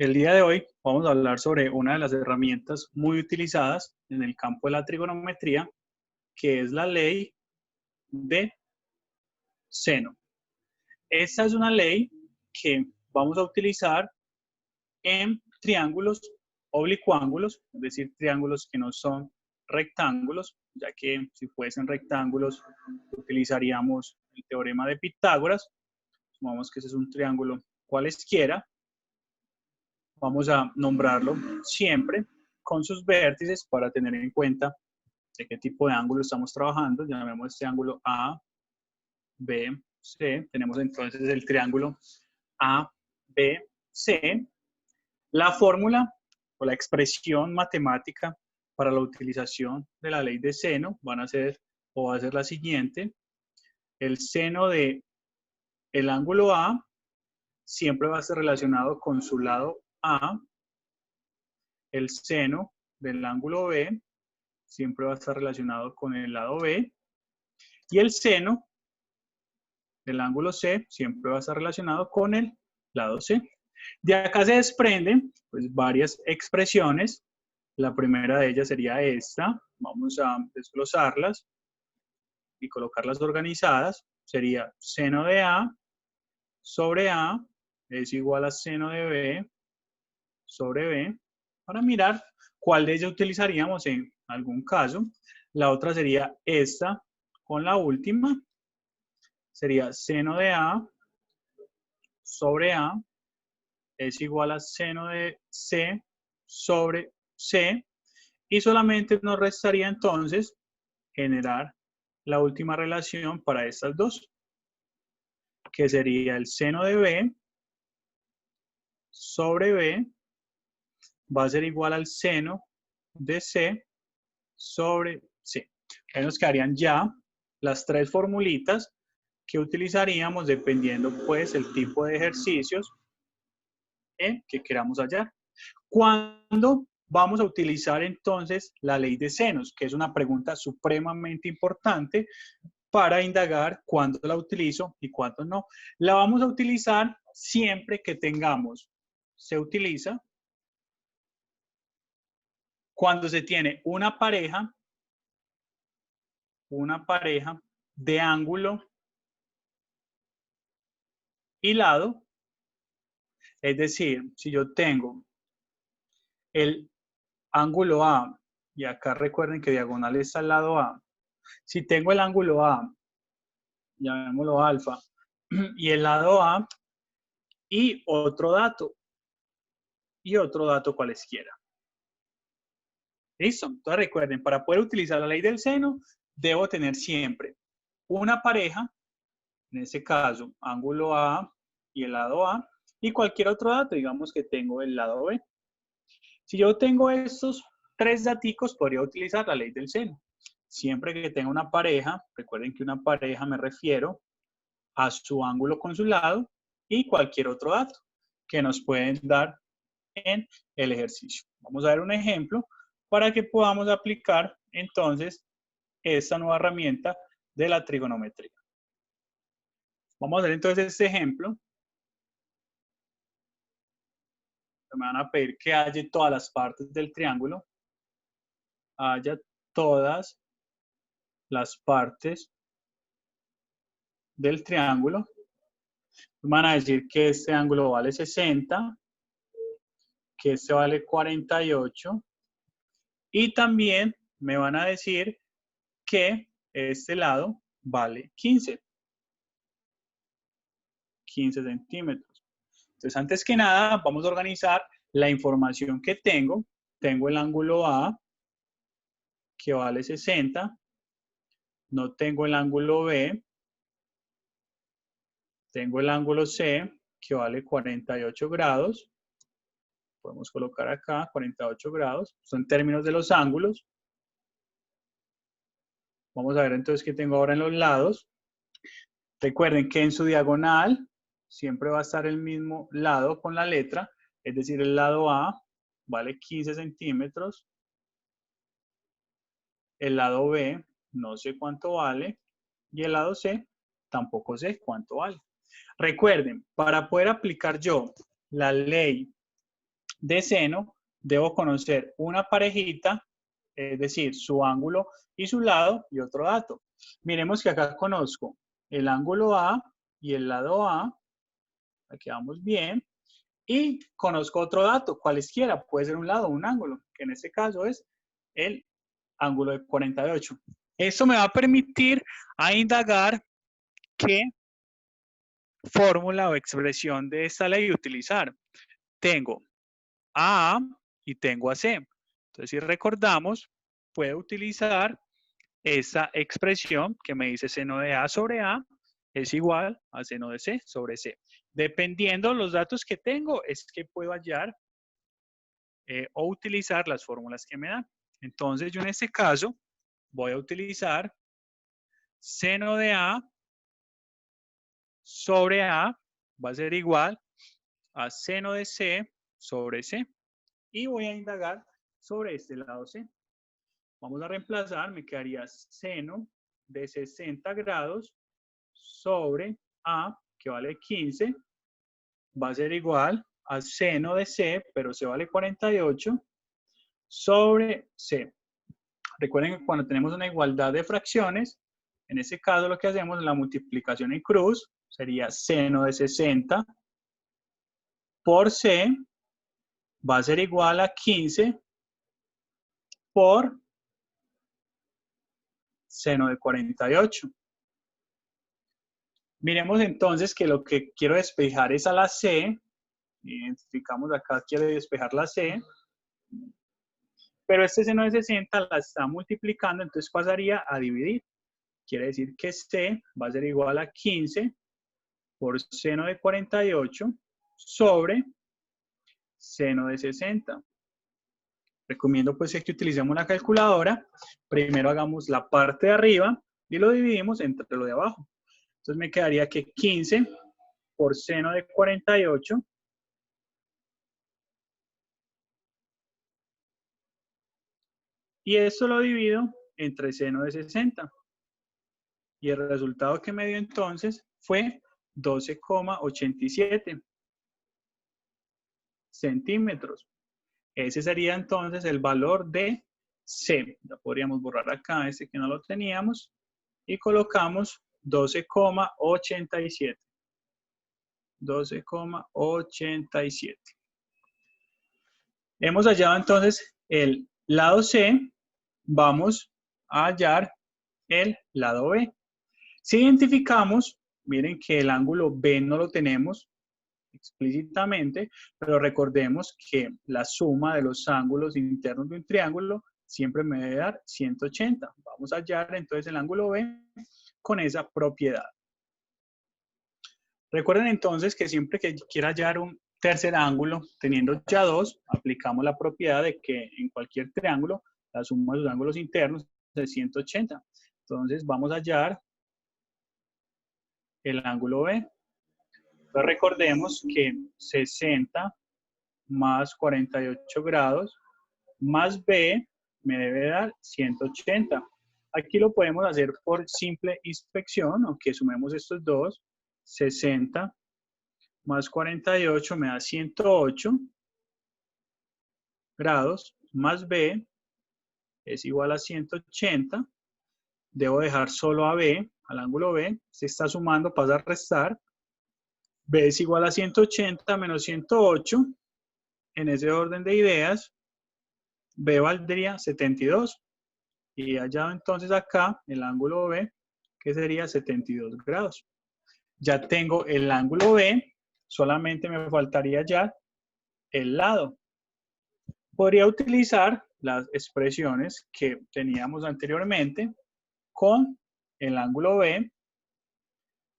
El día de hoy vamos a hablar sobre una de las herramientas muy utilizadas en el campo de la trigonometría, que es la ley de seno. Esta es una ley que vamos a utilizar en triángulos oblicuángulos, es decir, triángulos que no son rectángulos, ya que si fuesen rectángulos utilizaríamos el teorema de Pitágoras. Supongamos que ese es un triángulo cualesquiera. Vamos a nombrarlo siempre con sus vértices para tener en cuenta de qué tipo de ángulo estamos trabajando. Llamemos este ángulo A, B, C. Tenemos entonces el triángulo A, B, C. La fórmula o la expresión matemática para la utilización de la ley de seno va a ser la siguiente. El seno de el ángulo A siempre va a ser relacionado con su lado A. El seno del ángulo B siempre va a estar relacionado con el lado B. Y el seno del ángulo C siempre va a estar relacionado con el lado C. De acá se desprenden pues, varias expresiones. La primera de ellas sería esta. Vamos a desglosarlas y colocarlas organizadas. Sería seno de A sobre A es igual a seno de B sobre B. Para mirar cuál de ellas utilizaríamos en algún caso. La otra sería esta con la última. Sería seno de A sobre A es igual a seno de C sobre C. Y solamente nos restaría entonces generar la última relación para estas dos, que sería el seno de B sobre B va a ser igual al seno de C sobre C. Ahí nos quedarían ya las tres formulitas que utilizaríamos dependiendo pues el tipo de ejercicios que queramos hallar. ¿Cuándo vamos a utilizar entonces la ley de senos? Que es una pregunta supremamente importante para indagar cuándo la utilizo y cuándo no. La vamos a utilizar siempre que tengamos, se utiliza cuando se tiene una pareja de ángulo y lado. Es decir, si yo tengo el ángulo A, y acá recuerden que diagonal está al lado A. Si tengo el ángulo A, llamémoslo alfa, y el lado A, y otro dato cualesquiera. ¿Listo? Entonces recuerden, para poder utilizar la ley del seno, debo tener siempre una pareja, en este caso, ángulo A y el lado A, y cualquier otro dato, digamos que tengo el lado B. Si yo tengo estos tres daticos, podría utilizar la ley del seno. Siempre que tenga una pareja, recuerden que una pareja me refiero a su ángulo con su lado y cualquier otro dato que nos pueden dar en el ejercicio. Vamos a ver un ejemplo para que podamos aplicar entonces esta nueva herramienta de la trigonometría. Vamos a hacer entonces este ejemplo. Me van a pedir que haya todas las partes del triángulo. Haya todas las partes del triángulo. Me van a decir que este ángulo vale 60, que este vale 48 y también me van a decir que este lado vale 15 centímetros. Entonces, antes que nada, vamos a organizar la información que tengo. Tengo el ángulo A, que vale 60. No tengo el ángulo B. Tengo el ángulo C, que vale 48 grados. Podemos colocar acá 48 grados. Son términos de los ángulos. Vamos a ver entonces qué tengo ahora en los lados. Recuerden que en su diagonal siempre va a estar el mismo lado con la letra, es decir, el lado A vale 15 centímetros, el lado B no sé cuánto vale y el lado C tampoco sé cuánto vale. Recuerden, para poder aplicar yo la ley de seno, debo conocer una parejita, es decir, su ángulo y su lado, y otro dato. Miremos que acá conozco el ángulo A y el lado A, aquí vamos bien, y conozco otro dato, cualesquiera, puede ser un lado o un ángulo, que en este caso es el ángulo de 48. Esto me va a permitir a indagar qué fórmula o expresión de esta ley utilizar. Tengo a y tengo a C. Entonces, si recordamos, puedo utilizar esta expresión que me dice seno de A sobre A es igual a seno de C sobre C. Dependiendo los datos que tengo, es que puedo hallar o utilizar las fórmulas que me dan. Entonces, yo en este caso voy a utilizar seno de A sobre A va a ser igual a seno de C sobre C. Y voy a indagar sobre este lado C. Vamos a reemplazar, me quedaría seno de 60 grados sobre A, que vale 15, va a ser igual a seno de C, pero C vale 48, sobre C. Recuerden que cuando tenemos una igualdad de fracciones, en este caso lo que hacemos es la multiplicación en cruz, sería seno de 60 por C, va a ser igual a 15 por seno de 48. Miremos entonces que lo que quiero despejar es a la C. Identificamos acá, quiero despejar la C. Pero este seno de 60 la está multiplicando, entonces pasaría a dividir. Quiere decir que C va a ser igual a 15 por seno de 48 sobre seno de 60. Recomiendo pues que utilicemos la calculadora. Primero hagamos la parte de arriba y lo dividimos entre lo de abajo. Entonces me quedaría que 15 por seno de 48 y esto lo divido entre seno de 60. Y el resultado que me dio entonces fue 12,87 centímetros. Ese sería entonces el valor de C. Ya podríamos borrar acá este que no lo teníamos y colocamos 12,87. 12,87. Hemos hallado entonces el lado C. Vamos a hallar el lado B. Si identificamos, miren que el ángulo B no lo tenemos explícitamente, pero recordemos que la suma de los ángulos internos de un triángulo siempre me debe dar 180. Vamos a hallar entonces el ángulo B con esa propiedad. Recuerden entonces que siempre que quiera hallar un tercer ángulo, teniendo ya dos, aplicamos la propiedad de que en cualquier triángulo la suma de los ángulos internos es 180. Entonces vamos a hallar el ángulo B. Entonces recordemos que 60 más 48 grados más B me debe dar 180. Aquí lo podemos hacer por simple inspección, aunque sumemos estos dos. 60 más 48 me da 108 grados más B es igual a 180. Debo dejar solo a B, al ángulo B. Se está sumando, pasa a restar. B es igual a 180 menos 108. En ese orden de ideas, B valdría 72. Y hallado entonces acá el ángulo B, que sería 72 grados. Ya tengo el ángulo B, solamente me faltaría ya el lado. Podría utilizar las expresiones que teníamos anteriormente con el ángulo B,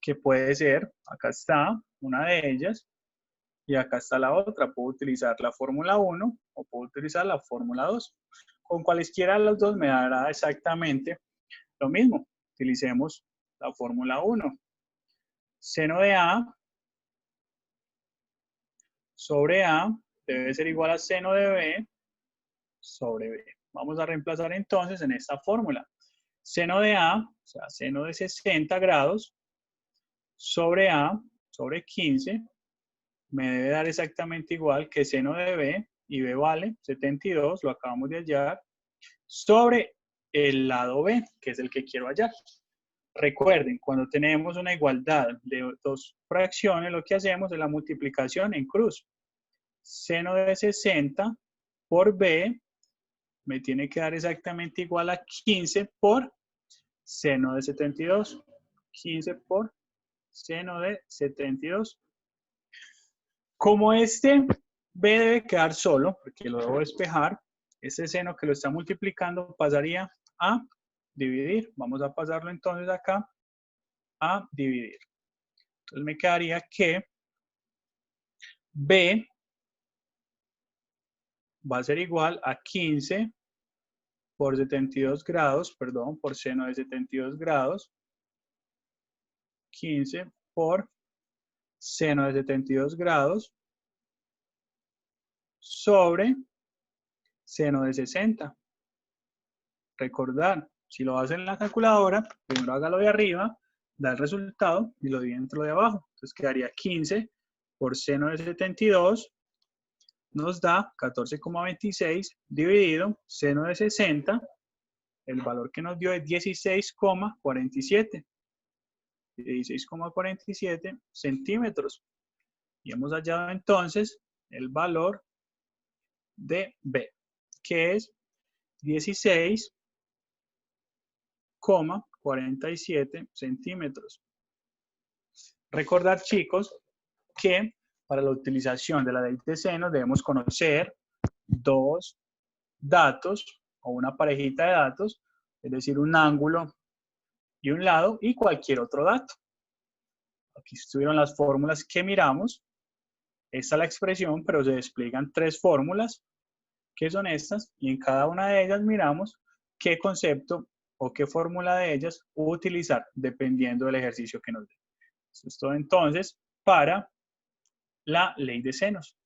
que puede ser, acá está una de ellas, y acá está la otra. Puedo utilizar la fórmula 1 o puedo utilizar la fórmula 2. Con cualesquiera de los dos me dará exactamente lo mismo. Utilicemos la fórmula 1. Seno de A sobre A debe ser igual a seno de B sobre B. Vamos a reemplazar entonces en esta fórmula. Seno de A, o sea, seno de 60 grados sobre A sobre 15 me debe dar exactamente igual que seno de B y B vale 72, lo acabamos de hallar, sobre el lado B, que es el que quiero hallar. Recuerden, cuando tenemos una igualdad de dos fracciones, lo que hacemos es la multiplicación en cruz. Seno de 60 por B me tiene que dar exactamente igual a 15 por seno de 72. 15 por seno de 72. Como este B debe quedar solo, porque lo debo despejar, este seno que lo está multiplicando pasaría a dividir. Vamos a pasarlo entonces acá a dividir. Entonces me quedaría que B va a ser igual a 15 por 72 grados, perdón, por seno de 72 grados. 15 por seno de 72 grados sobre seno de 60. Recordar, si lo hacen en la calculadora, primero hágalo de arriba, da el resultado y lo divide entre lo de abajo. Entonces quedaría 15 por seno de 72 nos da 14,26 dividido seno de 60. El valor que nos dio es 16,47. 16,47 centímetros. Y hemos hallado entonces el valor de B, que es 16,47 centímetros. Recordar, chicos, que para la utilización de la ley de seno debemos conocer dos datos o una parejita de datos, es decir, un ángulo y un lado y cualquier otro dato. Aquí estuvieron las fórmulas que miramos. Esta es la expresión, pero se despliegan tres fórmulas, que son estas, y en cada una de ellas miramos qué concepto o qué fórmula de ellas utilizar, dependiendo del ejercicio que nos dé. Eso es todo entonces para la ley de senos.